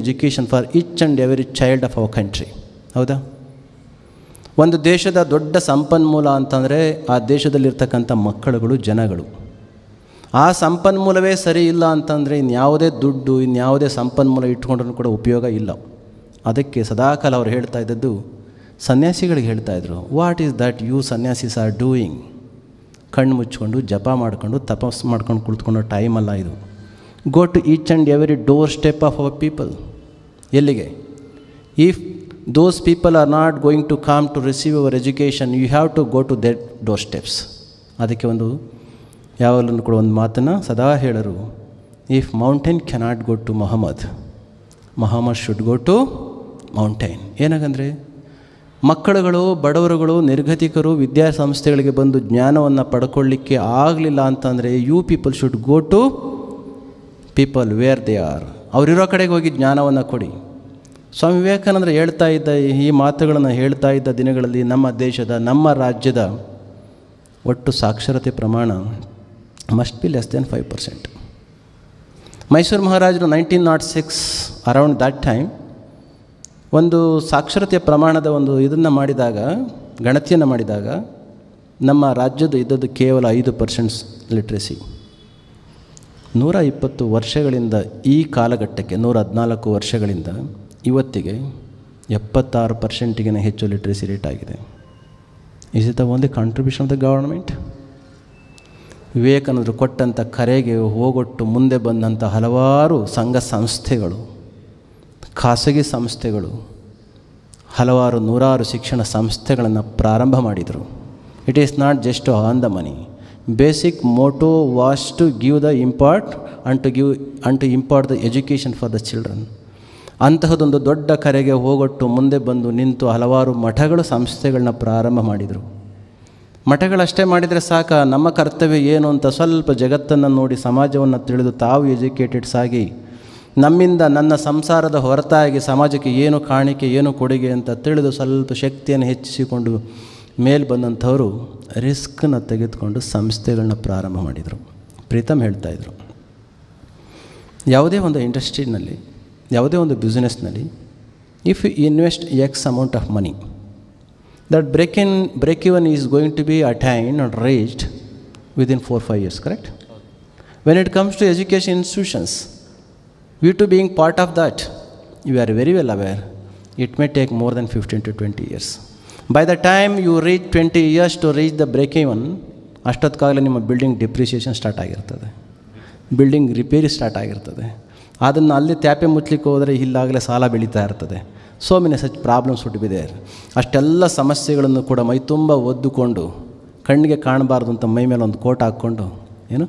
Education for each and every child of our country. ಹೌದಾ? ಒಂದು ದೇಶದ ದೊಡ್ಡ ಸಂಪನ್ಮೂಲ ಅಂತಂದರೆ ಆ ದೇಶದಲ್ಲಿರ್ತಕ್ಕಂಥ ಮಕ್ಕಳುಗಳು, ಜನಗಳು. ಆ ಸಂಪನ್ಮೂಲವೇ ಸರಿ ಇಲ್ಲ ಅಂತಂದರೆ ಇನ್ಯಾವುದೇ ದುಡ್ಡು, ಇನ್ಯಾವುದೇ ಸಂಪನ್ಮೂಲ ಇಟ್ಕೊಂಡ್ರೂ ಕೂಡ ಉಪಯೋಗ ಇಲ್ಲ. ಅದಕ್ಕೆ ಸದಾಕಾಲ ಅವ್ರು ಹೇಳ್ತಾ ಇದ್ದದ್ದು, ಸನ್ಯಾಸಿಗಳಿಗೆ ಹೇಳ್ತಾಯಿದ್ರು, what is that you sanyasis are doing? ಕಣ್ಣು ಮುಚ್ಕೊಂಡು ಜಪ ಮಾಡ್ಕೊಂಡು ತಪಸ್ಸು ಮಾಡ್ಕೊಂಡು ಕುಳಿತುಕೊಳ್ಳೋ ಟೈಮಲ್ಲ ಇದು. Go to each and every door step of our people. ಎಲ್ಲಿಗೆ? If those people are not going to come to receive our education, you have to go to their doorsteps. ಅದಕ್ಕೆ ಒಂದು ಯಾವಾಗಲೂ ಕೂಡ ಒಂದು ಮಾತನ್ನು ಸದಾ ಹೇಳರು, if mountain cannot go to Mohammed should go to mountain. ಏನಾಗಂದರೆ ಮಕ್ಕಳುಗಳು, ಬಡವರುಗಳು, ನಿರ್ಗತಿಕರು ವಿದ್ಯಾಸಂಸ್ಥೆಗಳಿಗೆ ಬಂದು ಜ್ಞಾನವನ್ನು ಪಡ್ಕೊಳ್ಳಿಕ್ಕೆ ಆಗಲಿಲ್ಲ ಅಂತಂದರೆ you people should go to people where they are. ಅವರಿರೋ ಕಡೆಗೆ ಹೋಗಿ ಜ್ಞಾನವನ್ನು ಕೊಡಿ. ಸ್ವಾಮಿ ವಿವೇಕಾನಂದರು ಹೇಳ್ತಾ ಇದ್ದ ಈ ಮಾತುಗಳನ್ನು ಹೇಳ್ತಾ ಇದ್ದ ದಿನಗಳಲ್ಲಿ ನಮ್ಮ ದೇಶದ, ನಮ್ಮ ರಾಜ್ಯದ ಒಟ್ಟು ಸಾಕ್ಷರತೆ ಪ್ರಮಾಣ must be less than 5%. Mysuru ಮಹಾರಾಜರು 1906 ಅರೌಂಡ್ ದ್ಯಾಟ್ ಟೈಮ್ ಒಂದು ಸಾಕ್ಷರತೆಯ ಪ್ರಮಾಣದ ಒಂದು ಇದನ್ನು ಮಾಡಿದಾಗ, ಗಣತಿಯನ್ನು ಮಾಡಿದಾಗ ನಮ್ಮ ರಾಜ್ಯದ ಇದ್ದದ್ದು ಕೇವಲ 5% ಲಿಟ್ರಸಿ. 120 ವರ್ಷಗಳಿಂದ ಈ ಕಾಲಘಟ್ಟಕ್ಕೆ, 114 ವರ್ಷಗಳಿಂದ ಇವತ್ತಿಗೆ 76%ಗಿಂತ ಹೆಚ್ಚು ಲಿಟ್ರಸಿ ರೇಟ್ ಆಗಿದೆ. Is it the only contribution of the government? ವಿವೇಕಾನಂದರು ಕೊಟ್ಟಂಥ ಕರೆಗೆ ಹೋಗೊಟ್ಟು ಮುಂದೆ ಬಂದಂಥ ಹಲವಾರು ಸಂಘ ಸಂಸ್ಥೆಗಳು, ಖಾಸಗಿ ಸಂಸ್ಥೆಗಳು, ಹಲವಾರು ನೂರಾರು ಶಿಕ್ಷಣ ಸಂಸ್ಥೆಗಳನ್ನು ಪ್ರಾರಂಭ ಮಾಡಿದರು. It is not just to earn the money. Basic motto was to give the impart and to impart the education for the children. ಅಂತಹದೊಂದು ದೊಡ್ಡ ಕರೆಗೆ ಹೋಗೊಟ್ಟು ಮುಂದೆ ಬಂದು ನಿಂತು ಹಲವಾರು ಮಠಗಳು, ಸಂಸ್ಥೆಗಳನ್ನ ಪ್ರಾರಂಭ ಮಾಡಿದರು. ಮಠಗಳಷ್ಟೇ ಮಾಡಿದರೆ ಸಾಕ, ನಮ್ಮ ಕರ್ತವ್ಯ ಏನು ಅಂತ ಸ್ವಲ್ಪ ಜಗತ್ತನ್ನು ನೋಡಿ, ಸಮಾಜವನ್ನು ತಿಳಿದು ತಾವು ಎಜುಕೇಟೆಡ್ಸ್ ಆಗಿ ನಮ್ಮಿಂದ ನನ್ನ ಸಂಸಾರದ ಹೊರತಾಗಿ ಸಮಾಜಕ್ಕೆ ಏನು ಕಾಣಿಕೆ, ಏನು ಕೊಡುಗೆ ಅಂತ ತಿಳಿದು ಸ್ವಲ್ಪ ಶಕ್ತಿಯನ್ನು ಹೆಚ್ಚಿಸಿಕೊಂಡು ಮೇಲೆ ಬಂದಂಥವರು ರಿಸ್ಕನ್ನು ತೆಗೆದುಕೊಂಡು ಸಂಸ್ಥೆಗಳನ್ನ ಪ್ರಾರಂಭ ಮಾಡಿದರು. ಪ್ರೀತಮ್ ಹೇಳ್ತಾಯಿದ್ರು, ಯಾವುದೇ ಒಂದು ಇಂಡಸ್ಟ್ರಿನಲ್ಲಿ, ಯಾವುದೇ ಒಂದು ಬಿಸ್ನೆಸ್ನಲ್ಲಿ if you invest X amount of money, that break even is going to be attained or reached within 4-5 years, correct? When it comes to education institutions, we too being part of that, you are very well aware, it may take more than 15 to 20 years. By the time you reach 20 years to reach the break even, ಅಷ್ಟೊತ್ತಿಗಾಗಲೇ ನಿಮ್ಮ building depreciation start ಆಗಿರ್ತದೆ, building repair start ಆಗಿರ್ತದೆ. ಅದನ್ನು ಅಲ್ಲಿ ತ್ಯಾಪೆ ಮುಚ್ಚಲಿಕ್ಕೆ ಹೋದರೆ ಇಲ್ಲಾಗಲೇ ಸಾಲ ಬೆಳೀತಾ ಇರ್ತದೆ. So many such problems would be there. ಅಷ್ಟೆಲ್ಲ ಸಮಸ್ಯೆಗಳನ್ನು ಕೂಡ ಮೈ ತುಂಬ ಒದ್ದುಕೊಂಡು, ಕಣ್ಣಿಗೆ ಕಾಣಬಾರ್ದು ಅಂತ ಮೈ ಮೇಲೆ ಒಂದು ಕೋಟ್ ಹಾಕ್ಕೊಂಡು, ಏನು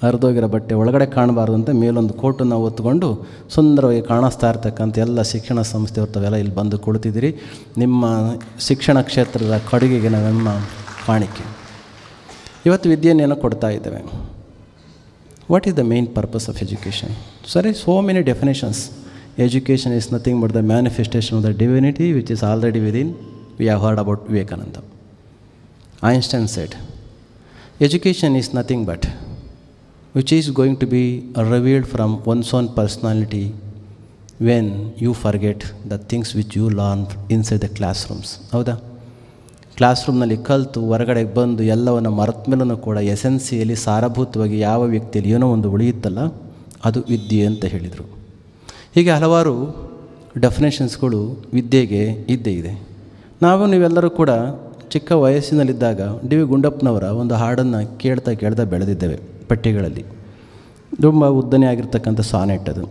ಹರಿದೋಗಿರೋ ಬಟ್ಟೆ ಒಳಗಡೆ ಕಾಣಬಾರ್ದು ಅಂತ ಮೇಲೊಂದು ಕೋಟನ್ನು ಒತ್ತುಕೊಂಡು ಸುಂದರವಾಗಿ ಕಾಣಿಸ್ತಾ ಇರ್ತಕ್ಕಂಥ ಎಲ್ಲ ಶಿಕ್ಷಣ ಸಂಸ್ಥೆ ಹೊತ್ತವೆಲ್ಲ ಇಲ್ಲಿ ಬಂದು ಕುಳಿತಿದ್ದೀರಿ. ನಿಮ್ಮ ಶಿಕ್ಷಣ ಕ್ಷೇತ್ರದ ಕೊಡುಗೆಗೆ ನಮ್ಮ ಕಾಣಿಕೆ. ಇವತ್ತು ವಿದ್ಯೆಯನ್ನು ಕೊಡ್ತಾ ಇದ್ದೇವೆ. What is the main purpose of education? ಸರಿ, so many definitions. Education is nothing but the manifestation of the divinity which is already within. We have heard about Vivekananda. Einstein said, education is nothing but which is going to be revealed from one's own personality when you forget the things which you learned inside the classrooms. ಹೌದಾ? ಕ್ಲಾಸ್ರೂಮ್ನಲ್ಲಿ ಕಲಿತು ಹೊರಗಡೆಗೆ ಬಂದು ಎಲ್ಲವನ್ನು ಮರೆತ ಮೇಲೂ ಕೂಡ ಎಸೆನ್ಸಿಯಲ್ಲಿ ಸಾರಭೂತವಾಗಿ ಯಾವ ವ್ಯಕ್ತಿಯಲ್ಲಿ ಏನೋ ಒಂದು ಉಳಿಯುತ್ತಲ್ಲ, ಅದು ವಿದ್ಯೆ ಅಂತ ಹೇಳಿದರು. ಹೀಗೆ ಹಲವಾರು ಡೆಫಿನೇಷನ್ಸ್ಗಳು ವಿದ್ಯೆಗೆ ಇದ್ದೇ ಇದೆ. ನೀವೆಲ್ಲರೂ ಕೂಡ ಚಿಕ್ಕ ವಯಸ್ಸಿನಲ್ಲಿದ್ದಾಗ ಡಿ ವಿ ಗುಂಡಪ್ಪನವರ ಒಂದು ಹಾಡನ್ನು ಕೇಳ್ತಾ ಬೆಳೆದಿದ್ದೇವೆ ಪಠ್ಯಗಳಲ್ಲಿ. ತುಂಬ ಉದ್ದನೇ ಆಗಿರ್ತಕ್ಕಂಥ ಸಾನೆಟ್ ಅದು,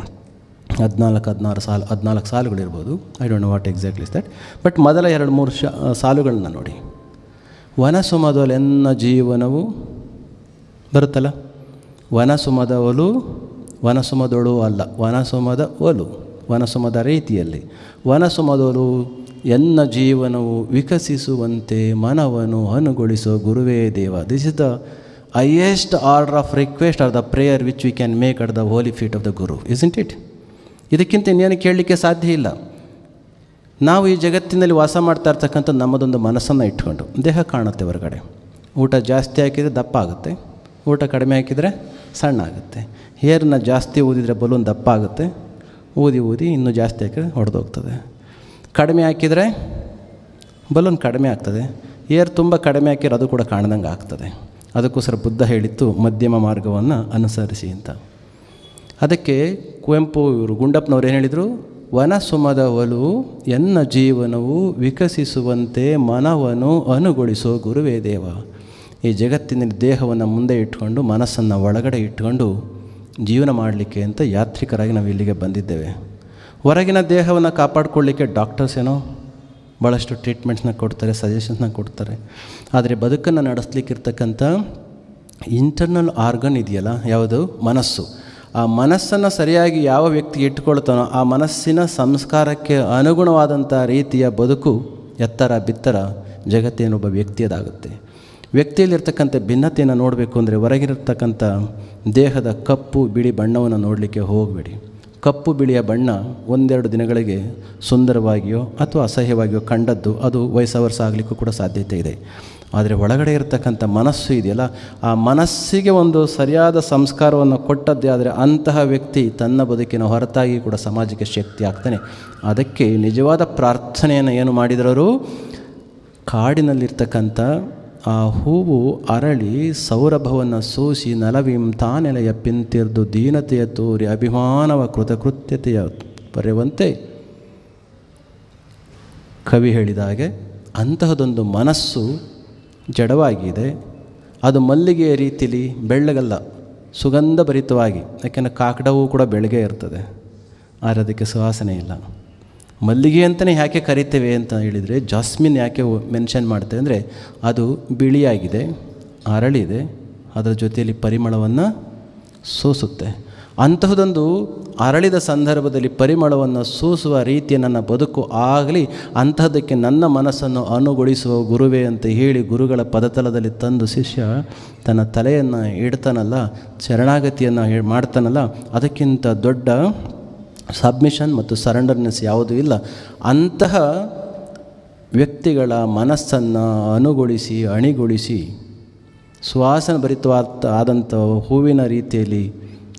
14 ಸಾಲುಗಳಿರ್ಬೋದು. I don't know what exactly is that. But ಮೊದಲ 2-3 ಸಾಲುಗಳನ್ನ ನೋಡಿ. ವನಸುಮದೊಲೆನ್ನ ಜೀವನವು ಬರುತ್ತಲ್ಲ, ವನಸುಮದವಲು ವನಸುಮದೊಳು ಅಲ್ಲ, ವನಸುಮದ ಒಲು, ವನಸುಮದ ರೀತಿಯಲ್ಲಿ. ವನಸುಮದೊಲು ಎನ್ನ ಜೀವನವು ವಿಕಸಿಸುವಂತೆ ಮನವನ್ನು ಅನುಗೊಳಿಸೋ ಗುರುವೇ ದೇವ. This is the highest order of request or the prayer which we can make at the holy feet of the guru, isn't it? ಇದಕ್ಕಿಂತ ಇನ್ನೇನು ಕೇಳಲಿಕ್ಕೆ ಸಾಧ್ಯ ಇಲ್ಲ. ನಾವು ಈ ಜಗತ್ತಿನಲ್ಲಿ ವಾಸ ಮಾಡ್ತಾ ಇರ್ತಕ್ಕಂಥ ನಮ್ಮದೊಂದು ಮನಸ್ಸನ್ನು ಇಟ್ಕೊಂಡು, ದೇಹ ಕಾಣುತ್ತೆ ಹೊರಗಡೆ. ಊಟ ಜಾಸ್ತಿ ಹಾಕಿದರೆ ದಪ್ಪ ಆಗುತ್ತೆ, ಊಟ ಕಡಿಮೆ ಹಾಕಿದರೆ ಸಣ್ಣ ಆಗುತ್ತೆ. ಹೇರನ್ನ ಜಾಸ್ತಿ ಊದಿದರೆ ಬಲೂನ್ ದಪ್ಪ ಆಗುತ್ತೆ, ಊದಿ ಊದಿ ಇನ್ನೂ ಜಾಸ್ತಿ ಹಾಕಿದ್ರೆ ಹೊಡೆದೋಗ್ತದೆ. ಕಡಿಮೆ ಹಾಕಿದರೆ ಬಲೂನ್ ಕಡಿಮೆ ಆಗ್ತದೆ. ಏರ್ ತುಂಬ ಕಡಿಮೆ ಹಾಕಿದ್ರೆ ಅದು ಕೂಡ ಕಾಣ್ದಂಗೆ ಆಗ್ತದೆ. ಅದಕ್ಕೋಸ್ಕರ ಬುದ್ಧ ಹೇಳಿತ್ತು ಮಧ್ಯಮ ಮಾರ್ಗವನ್ನು ಅನುಸರಿಸಿ ಅಂತ. ಅದಕ್ಕೆ ಕುವೆಂಪು ಇವರು ಗುಂಡಪ್ಪನವ್ರು ಏನು ಹೇಳಿದರು, ವನ ಸುಮದ ಒಲು ಎನ್ನ ಜೀವನವು ವಿಕಸಿಸುವಂತೆ ಮನವನ್ನು ಅನುಗೊಳಿಸೋ ಗುರುವೇ ದೇವ. ಈ ಜಗತ್ತಿನ ದೇಹವನ್ನು ಮುಂದೆ ಇಟ್ಕೊಂಡು ಮನಸ್ಸನ್ನು ಒಳಗಡೆ ಇಟ್ಕೊಂಡು ಜೀವನ ಮಾಡಲಿಕ್ಕೆ ಅಂತ ಯಾತ್ರಿಕರಾಗಿ ನಾವು ಇಲ್ಲಿಗೆ ಬಂದಿದ್ದೇವೆ. ಹೊರಗಿನ ದೇಹವನ್ನು ಕಾಪಾಡಿಕೊಳ್ಳಿಕ್ಕೆ ಡಾಕ್ಟರ್ಸ್ ಏನೋ ಭಾಳಷ್ಟು ಟ್ರೀಟ್ಮೆಂಟ್ಸ್ನ ಕೊಡ್ತಾರೆ, ಸಜೆಷನ್ಸ್ನ ಕೊಡ್ತಾರೆ. ಆದರೆ ಬದುಕನ್ನು ನಡೆಸಲಿಕ್ಕಿರ್ತಕ್ಕಂಥ ಇಂಟರ್ನಲ್ ಆರ್ಗನ್ ಇದೆಯಲ್ಲ, ಯಾವುದು ಮನಸ್ಸು, ಆ ಮನಸ್ಸನ್ನು ಸರಿಯಾಗಿ ಯಾವ ವ್ಯಕ್ತಿ ಇಟ್ಕೊಳ್ತಾನೋ ಆ ಮನಸ್ಸಿನ ಸಂಸ್ಕಾರಕ್ಕೆ ಅನುಗುಣವಾದಂಥ ರೀತಿಯ ಬದುಕು ಎತ್ತರ ಬಿತ್ತರ ಜಗತ್ತೇನೊಬ್ಬ ವ್ಯಕ್ತಿಯದಾಗುತ್ತೆ. ವ್ಯಕ್ತಿಯಲ್ಲಿರ್ತಕ್ಕಂಥ ಭಿನ್ನತೆಯನ್ನು ನೋಡಬೇಕು ಅಂದರೆ ಹೊರಗಿರ್ತಕ್ಕಂಥ ದೇಹದ ಕಪ್ಪು ಬಿಳಿ ಬಣ್ಣವನ್ನು ನೋಡಲಿಕ್ಕೆ ಹೋಗಬೇಡಿ. ಕಪ್ಪು ಬಿಳಿಯ ಬಣ್ಣ ಒಂದೆರಡು ದಿನಗಳಿಗೆ ಸುಂದರವಾಗಿಯೋ ಅಥವಾ ಅಸಹ್ಯವಾಗಿಯೋ ಕಂಡದ್ದು ಅದು ವಯಸ್ಸವರ್ಸ ಆಗಲಿಕ್ಕೂ ಕೂಡ ಸಾಧ್ಯತೆ ಇದೆ. ಆದರೆ ಒಳಗಡೆ ಇರತಕ್ಕಂಥ ಮನಸ್ಸು ಇದೆಯಲ್ಲ, ಆ ಮನಸ್ಸಿಗೆ ಒಂದು ಸರಿಯಾದ ಸಂಸ್ಕಾರವನ್ನು ಕೊಟ್ಟದ್ದೇ ಆದರೆ ಅಂತಹ ವ್ಯಕ್ತಿ ತನ್ನ ಬದುಕಿನ ಹೊರತಾಗಿ ಕೂಡ ಸಮಾಜಕ್ಕೆ ಶಕ್ತಿ ಆಗ್ತಾನೆ. ಅದಕ್ಕೆ ನಿಜವಾದ ಪ್ರಾರ್ಥನೆಯನ್ನು ಏನು ಮಾಡಿದವರು, ಕಾಡಿನಲ್ಲಿರ್ತಕ್ಕಂಥ ಆ ಹೂವು ಅರಳಿ ಸೌರಭವನ್ನು ಸೂಸಿ ನಲವಿಂ ತಾನೆಲೆಯ ಪಿಂತಿರ್ದು ದೀನತೆಯ ತೋರಿ ಅಭಿಮಾನವ ಕೃತಕೃತ್ಯತೆಯ ಬರೆಯುವಂತೆ ಕವಿ ಹೇಳಿದ ಹಾಗೆ ಅಂತಹದೊಂದು ಮನಸ್ಸು ಜಡವಾಗಿದೆ. ಅದು ಮಲ್ಲಿಗೆಯ ರೀತಿಲಿ ಬೆಳ್ಳಗಲ್ಲ, ಸುಗಂಧಭರಿತವಾಗಿ. ಯಾಕೆಂದರೆ ಕಾಕಡವೂ ಕೂಡ ಬೆಳಗ್ಗೆ ಇರ್ತದೆ, ಆದರೆ ಅದಕ್ಕೆ ಸುವಾಸನೆ ಇಲ್ಲ. ಮಲ್ಲಿಗೆ ಅಂತಲೇ ಯಾಕೆ ಕರಿತೇವೆ ಅಂತ ಹೇಳಿದರೆ, ಜಾಸ್ಮಿನ್ ಯಾಕೆ ಮೆನ್ಷನ್ ಮಾಡ್ತೇವೆ ಅಂದರೆ ಅದು ಬಿಳಿಯಾಗಿದೆ, ಅರಳಿದೆ, ಅದರ ಜೊತೆಯಲ್ಲಿ ಪರಿಮಳವನ್ನು ಸೂಸುತ್ತೆ. ಅಂತಹದೊಂದು ಅರಳಿದ ಸಂದರ್ಭದಲ್ಲಿ ಪರಿಮಳವನ್ನು ಸೂಸುವ ರೀತಿಯ ನನ್ನ ಬದುಕು ಆಗಲಿ, ಅಂತಹದಕ್ಕೆ ನನ್ನ ಮನಸ್ಸನ್ನು ಅನುಗೊಳಿಸುವ ಗುರುವೇ ಅಂತ ಹೇಳಿ ಗುರುಗಳ ಪದತಲದಲ್ಲಿ ತಂದು ಶಿಷ್ಯ ತನ್ನ ತಲೆಯನ್ನು ಇಡ್ತಾನಲ್ಲ, ಶರಣಾಗತಿಯನ್ನು ಮಾಡ್ತಾನಲ್ಲ, ಅದಕ್ಕಿಂತ ದೊಡ್ಡ ಸಬ್ಮಿಷನ್ ಮತ್ತು ಸರೆಂಡರ್ನೆಸ್ ಯಾವುದೂ ಇಲ್ಲ. ಅಂತಹ ವ್ಯಕ್ತಿಗಳ ಮನಸ್ಸನ್ನು ಅನುಗೊಳಿಸಿ ಅಣಿಗೊಳಿಸಿ ಸುವಾಸನೆ ಭರಿತವಾದಂಥ ಹೂವಿನ ರೀತಿಯಲ್ಲಿ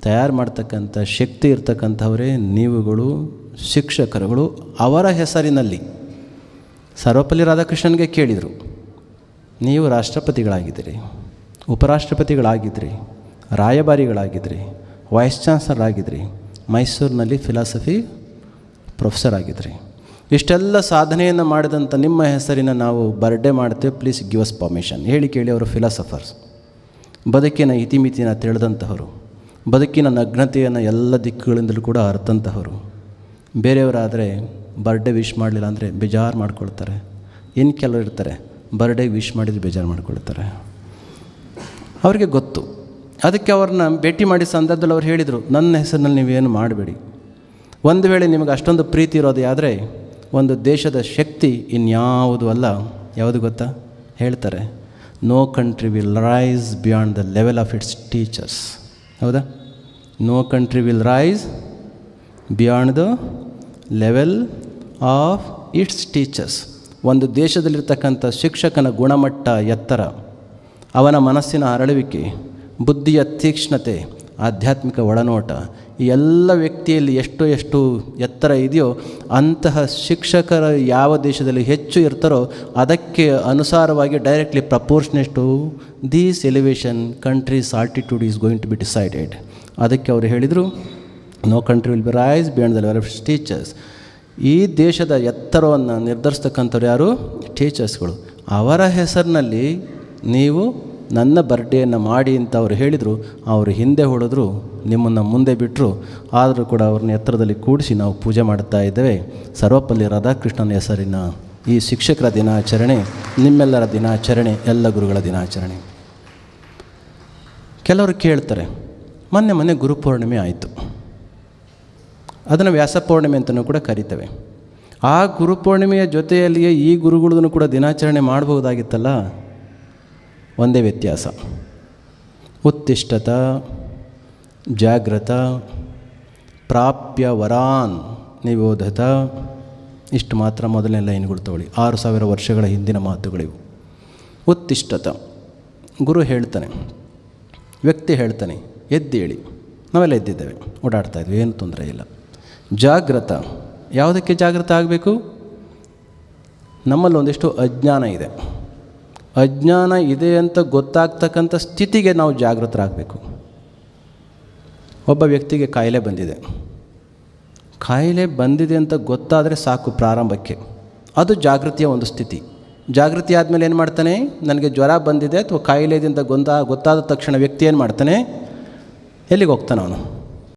ತಯಾರು ಮಾಡ್ತಕ್ಕಂಥ ಶಕ್ತಿ ಇರ್ತಕ್ಕಂಥವರೇ ನೀವುಗಳು, ಶಿಕ್ಷಕರುಗಳು. ಅವರ ಹೆಸರಿನಲ್ಲಿ ಸರ್ವಪಲ್ಲಿ ರಾಧಾಕೃಷ್ಣನ್ಗೆ ಕೇಳಿದರು, ನೀವು ರಾಷ್ಟ್ರಪತಿಗಳಾಗಿದ್ದೀರಿ, ಉಪರಾಷ್ಟ್ರಪತಿಗಳಾಗಿದ್ದಿರಿ, ರಾಯಭಾರಿಗಳಾಗಿದ್ದಿರಿ, ವೈಸ್ ಚಾನ್ಸಲರ್ ಆಗಿದ್ದಿರಿ, ಮೈಸೂರಿನಲ್ಲಿ ಫಿಲಾಸಫಿ ಪ್ರೊಫೆಸರ್ ಆಗಿದ್ರಿ, ಇಷ್ಟೆಲ್ಲ ಸಾಧನೆಯನ್ನು ಮಾಡಿದಂಥ ನಿಮ್ಮ ಹೆಸರಿನ ನಾವು ಬರ್ಡೇ ಮಾಡ್ತೇವೆ, ಪ್ಲೀಸ್ ಗಿವ್ ಅಸ್ ಪರ್ಮಿಷನ್. ಹೇಳಿ ಕೇಳಿ ಅವರು ಫಿಲಾಸಫರ್ಸ್, ಬದುಕಿನ ಇತಿಮಿತಿಯನ್ನು ತಿಳಿದಂತಹವರು, ಬದುಕಿನ ನಗ್ನತೆಯನ್ನು ಎಲ್ಲ ದಿಕ್ಕುಗಳಿಂದಲೂ ಕೂಡ ಅರ್ಥಂತಹವರು. ಬೇರೆಯವರಾದರೆ ಬರ್ಡೇ ವಿಶ್ ಮಾಡಲಿಲ್ಲ ಅಂದರೆ ಬೇಜಾರು ಮಾಡ್ಕೊಳ್ತಾರೆ. ಇನ್ನು ಕೆಲವರು ಇರ್ತಾರೆ ಬರ್ಡೇ ವಿಶ್ ಮಾಡಿದರೆ ಬೇಜಾರು ಮಾಡ್ಕೊಳ್ತಾರೆ. ಅವ್ರಿಗೆ ಗೊತ್ತು. ಅದಕ್ಕೆ ಅವ್ರನ್ನ ಭೇಟಿ ಮಾಡಿದ ಸಂದರ್ಭದಲ್ಲಿ ಅವ್ರು ಹೇಳಿದರು, ನನ್ನ ಹೆಸರಿನಲ್ಲಿ ನೀವೇನು ಮಾಡಬೇಡಿ. ಒಂದು ವೇಳೆ ನಿಮಗೆ ಅಷ್ಟೊಂದು ಪ್ರೀತಿ ಇರೋದು ಆದರೆ ಒಂದು ದೇಶದ ಶಕ್ತಿ ಇನ್ಯಾವುದು ಅಲ್ಲ, ಯಾವುದು ಗೊತ್ತಾ? ಹೇಳ್ತಾರೆ, no country will rise beyond the level of its teachers. ಹೌದಾ? No country will rise beyond the level of its teachers. ಒಂದು ದೇಶದಲ್ಲಿರ್ತಕ್ಕಂಥ ಶಿಕ್ಷಕನ ಗುಣಮಟ್ಟ ಎತ್ತರ, ಅವನ ಮನಸ್ಸಿನ ಅರಳುವಿಕೆ, ಬುದ್ಧಿಯ ತೀಕ್ಷ್ಣತೆ, ಆಧ್ಯಾತ್ಮಿಕ ಒಳನೋಟ, ಈ ಎಲ್ಲ ವ್ಯಕ್ತಿಯಲ್ಲಿ ಎಷ್ಟು ಎತ್ತರ ಇದೆಯೋ ಅಂತಹ ಶಿಕ್ಷಕರ ಯಾವ ದೇಶದಲ್ಲಿ ಹೆಚ್ಚು ಇರ್ತಾರೋ ಅದಕ್ಕೆ ಅನುಸಾರವಾಗಿ directly proportionate to these elevation countries altitude is going to be decided. ಅದಕ್ಕೆ ಅವರು ಹೇಳಿದರು, no country will be rise beyond the level of teachers. ಈ ದೇಶದ ಎತ್ತರವನ್ನು ನಿರ್ಧರಿಸ್ತಕ್ಕಂಥವ್ರು ಯಾರು? ಟೀಚರ್ಸ್ಗಳು. ಅವರ ಹೆಸರಿನಲ್ಲಿ ನೀವು ನನ್ನ ಬರ್ಡೇಯನ್ನು ಮಾಡಿ ಅಂತ ಅವರು ಹೇಳಿದರು. ಅವರು ಹಿಂದೆ ಹೊಡೆದ್ರು, ನಿಮ್ಮನ್ನು ಮುಂದೆ ಬಿಟ್ಟರು. ಆದರೂ ಕೂಡ ಅವ್ರನ್ನ ಎತ್ತರದಲ್ಲಿ ಕೂಡಿಸಿ ನಾವು ಪೂಜೆ ಮಾಡ್ತಾ ಇದ್ದೇವೆ. ಸರ್ವಪಲ್ಲಿ ರಾಧಾಕೃಷ್ಣನ ಹೆಸರಿನ ಈ ಶಿಕ್ಷಕರ ದಿನಾಚರಣೆ, ನಿಮ್ಮೆಲ್ಲರ ದಿನಾಚರಣೆ, ಎಲ್ಲ ಗುರುಗಳ ದಿನಾಚರಣೆ. ಕೆಲವರು ಕೇಳ್ತಾರೆ, ಮೊನ್ನೆ ಗುರುಪೂರ್ಣಿಮೆ ಆಯಿತು, ಅದನ್ನು ವ್ಯಾಸಪೂರ್ಣಿಮೆ ಅಂತಲೂ ಕೂಡ ಕರಿತೇವೆ. ಆ ಗುರುಪೂರ್ಣಿಮೆಯ ಜೊತೆಯಲ್ಲಿಯೇ ಈ ಗುರುಗಳೂ ಕೂಡ ದಿನಾಚರಣೆ ಮಾಡ್ಬೋದಾಗಿತ್ತಲ್ಲ. ಒಂದೇ ವ್ಯತ್ಯಾಸ, ಉತ್ತಿಷ್ಠತ ಜಾಗ್ರತ ಪ್ರಾಪ್ಯ ವರಾನ್ ನಿಬೋಧತ, ಇಷ್ಟು ಮಾತ್ರ ಮೊದಲನೇ ಲೈನ್ಗಳು ತಗೊಳ್ಳಿ. 6000 ವರ್ಷಗಳ ಹಿಂದಿನ ಮಾತುಗಳಿವು. ಉತ್ತಿಷ್ಠತ, ಗುರು ಹೇಳ್ತಾನೆ, ವ್ಯಕ್ತಿ ಹೇಳ್ತಾನೆ, ಎದ್ದೇಳಿ. ನಾವೆಲ್ಲ ಎದ್ದಿದ್ದೇವೆ, ಓಡಾಡ್ತಾ ಇದ್ವಿ, ಏನು ತೊಂದರೆ ಇಲ್ಲ. ಜಾಗೃತ. ಯಾವುದಕ್ಕೆ ಜಾಗೃತ ಆಗಬೇಕು? ನಮ್ಮಲ್ಲಿ ಒಂದಿಷ್ಟು ಅಜ್ಞಾನ ಇದೆ. ಅಜ್ಞಾನ ಇದೆ ಅಂತ ಗೊತ್ತಾಗ್ತಕ್ಕಂಥ ಸ್ಥಿತಿಗೆ ನಾವು ಜಾಗೃತರಾಗಬೇಕು. ಒಬ್ಬ ವ್ಯಕ್ತಿಗೆ ಕಾಯಿಲೆ ಬಂದಿದೆ. ಕಾಯಿಲೆ ಬಂದಿದೆ ಅಂತ ಗೊತ್ತಾದರೆ ಸಾಕು ಪ್ರಾರಂಭಕ್ಕೆ. ಅದು ಜಾಗೃತಿಯ ಒಂದು ಸ್ಥಿತಿ. ಜಾಗೃತಿ ಆದಮೇಲೆ ಏನು ಮಾಡ್ತಾನೆ? ನನಗೆ ಜ್ವರ ಬಂದಿದೆ ಅಥವಾ ಕಾಯಿಲೆದಿಂದ ಗೊತ್ತಾದ ತಕ್ಷಣ ವ್ಯಕ್ತಿ ಏನು ಮಾಡ್ತಾನೆ? ಎಲ್ಲಿಗೆ ಹೋಗ್ತಾನೆ? ಅವನು